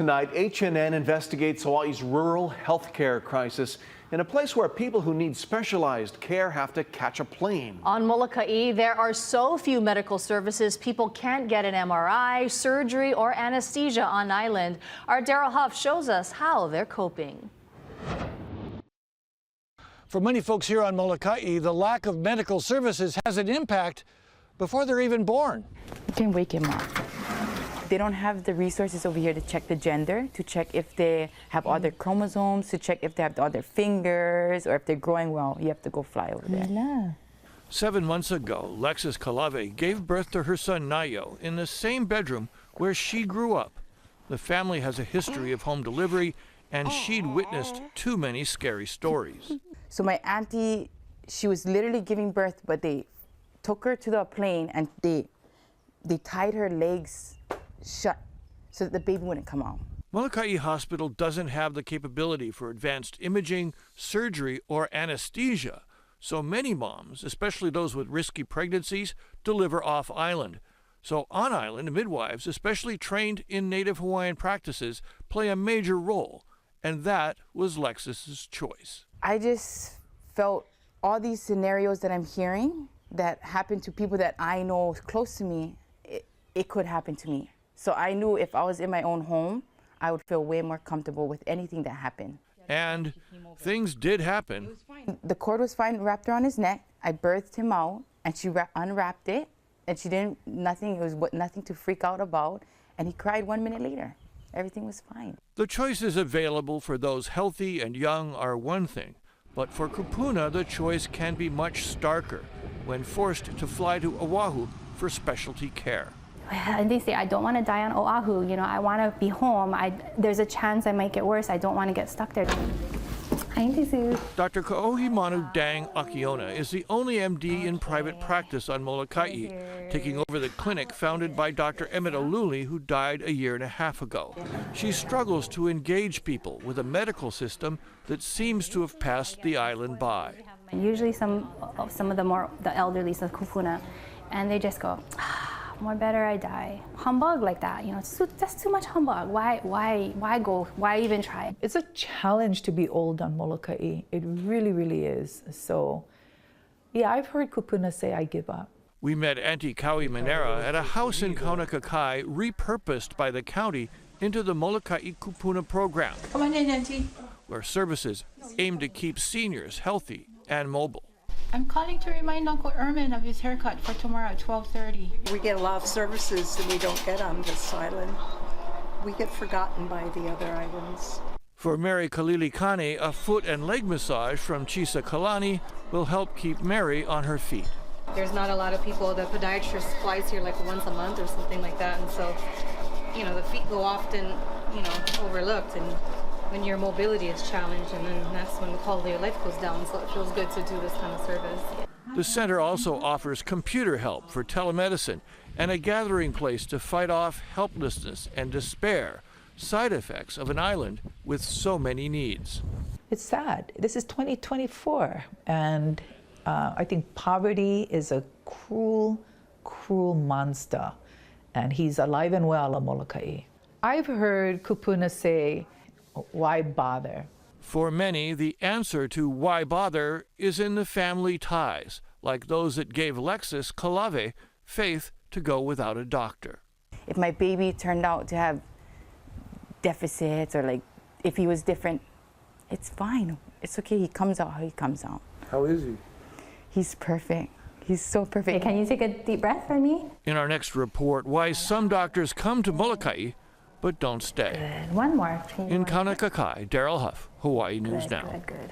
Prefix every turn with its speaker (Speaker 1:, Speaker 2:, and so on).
Speaker 1: Tonight, HNN investigates Hawaii's rural healthcare crisis in a place where people who need specialized care have to catch a plane.
Speaker 2: On Molokai, there are so few medical services, people can't get an MRI, surgery, or anesthesia on island. Our Daryl Huff shows us how they're coping.
Speaker 3: For many folks here on Molokai, the lack of medical services has an impact before they're even born.
Speaker 4: You can wake him up. They don't have the resources over here to check the gender, to check if they have other chromosomes, to check if they have the other fingers, or if they're growing well. You have to go fly over there.
Speaker 3: 7 months ago, Lexis Kalave gave birth to her son Nayo in the same bedroom where she grew up. The family has a history of home delivery, and she'd witnessed too many scary stories.
Speaker 4: So my auntie, she was literally giving birth, but they took her to the plane and they tied her legs shut so that the baby wouldn't come out.
Speaker 3: Molokai Hospital doesn't have the capability for advanced imaging, surgery, or anesthesia, so many moms, especially those with risky pregnancies, deliver off-island. So on-island midwives, especially trained in Native Hawaiian practices, play a major role, and that was Lexis's choice.
Speaker 4: I just felt all these scenarios that I'm hearing that happen to people that I know close to me, it could happen to me. So I knew if I was in my own home, I would feel way more comfortable with anything that happened.
Speaker 3: And things did happen.
Speaker 4: The cord was fine, wrapped around his neck. I birthed him out, and she unwrapped it, and she didn't, nothing, it was nothing to freak out about, and he cried 1 minute later. Everything was fine.
Speaker 3: The choices available for those healthy and young are one thing, but for Kupuna, the choice can be much starker when forced to fly to Oahu for specialty care.
Speaker 5: And they say, I don't want to die on Oahu, you know, I want to be home. There's a chance I might get worse. I don't want to get stuck there.
Speaker 3: Dr. Kaohimanu Dang Akiona is the only MD in private practice on Molokai, taking over the clinic founded by Dr. Emmett Oluli, who died a year and a half ago. She struggles to engage people with a medical system that seems to have passed the island by.
Speaker 5: Usually some of the elderly, so Kupuna, and they just go, more better I die. Humbug like that, you know, that's too much humbug. Why go? Why even try?
Speaker 6: It's a challenge to be old on Molokai. It really, really is. So, yeah, I've heard Kupuna say, I give up.
Speaker 3: We met Auntie Kaui Manera at a house in Kaunakakai repurposed by the county into the Molokai Kupuna program.
Speaker 7: Come on in, Auntie.
Speaker 3: Where services aim to keep seniors healthy and mobile.
Speaker 7: I'm calling to remind Uncle Ermin of his haircut for tomorrow at 12:30.
Speaker 8: We get a lot of services that we don't get on this island. We get forgotten by the other islands.
Speaker 3: For Mary Kalilikane, a foot and leg massage from Chisa Kalani will help keep Mary on her feet.
Speaker 9: There's not a lot of people, the podiatrist flies here like once a month or something like that, and so, you know, the feet go often, you know, overlooked, and when your mobility is challenged, and then that's when the quality of life goes down, so it feels good to do this kind of service.
Speaker 3: The center also offers computer help for telemedicine and a gathering place to fight off helplessness and despair, side effects of an island with so many needs.
Speaker 6: It's sad. This is 2024, and I think poverty is a cruel, cruel monster, and he's alive and well on Molokai. I've heard Kupuna say, why bother?
Speaker 3: For many, the answer to why bother is in the family ties, like those that gave Lexis Kalave faith to go without a doctor.
Speaker 4: If my baby turned out to have deficits, or like if he was different, it's fine. It's okay. He comes out how he comes out.
Speaker 3: How is he?
Speaker 4: He's perfect. He's so perfect.
Speaker 5: Can you take a deep breath for me?
Speaker 3: In our next report, why some doctors come to Molokai but don't stay.
Speaker 5: Good. One more.
Speaker 3: In Kaunakakai, Daryl Huff, Hawaii News Now.
Speaker 5: Good.